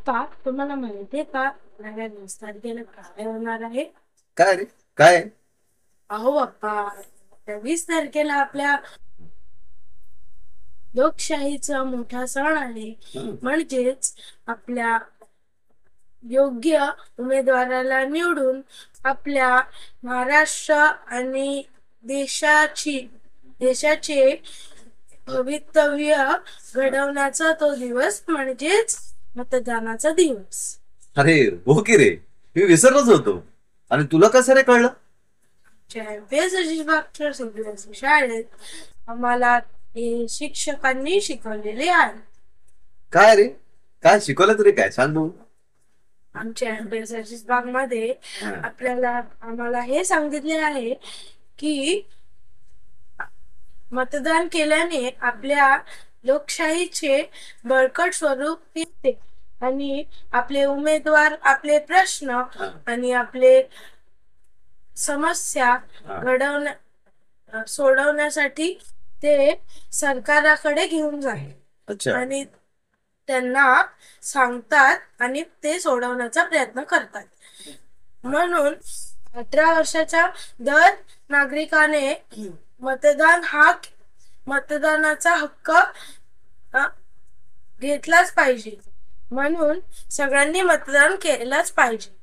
पप्पा, तुम्हाला माहितीये का नव्या 20 तारखेला काय होणार आहे? काय रे? काय? अहो पप्पा, त्या 20 तारखेला आपल्या लोकशाहीचा मोठा सण आहे. हं. म्हणजेच आपल्या योग्य उमेदवाराला निवडून आपल्या महाराष्ट्र आणि देशाचे भवितव्य घडवण्याचा तो दिवस म्हणजेच मतदानाचा दिवस. अरे हो की रे, मी विसरलोच होतो. आणि तुला कसं रे कळलं? मागच्या CBSE शाळेत आम्हाला हे शिक्षकांनी शिकवलेले आहे. काय रे? काय शिकवलं तरी काय सांग बघू. आमच्या बाग मध्ये हं. आम्हाला हे सांगितले आहे की मतदान केल्याने आपल्या लोकशाहीचे बळकट स्वरूप येते आणि आपले उमेदवार आपले प्रश्न हं. आणि आपले समस्या हं. सोडवण्यासाठी ते सरकाराकडे घेऊन जाईल अच्छा. आणि त्यांना सांगतात आणि ते सोडवण्याचा प्रयत्न करतात. म्हणून 18 वर्षाच्या दर नागरिकाने मतदानाचा हक्क घेतलाच पाहिजे. म्हणून सगळ्यांनी मतदान केलंच पाहिजे.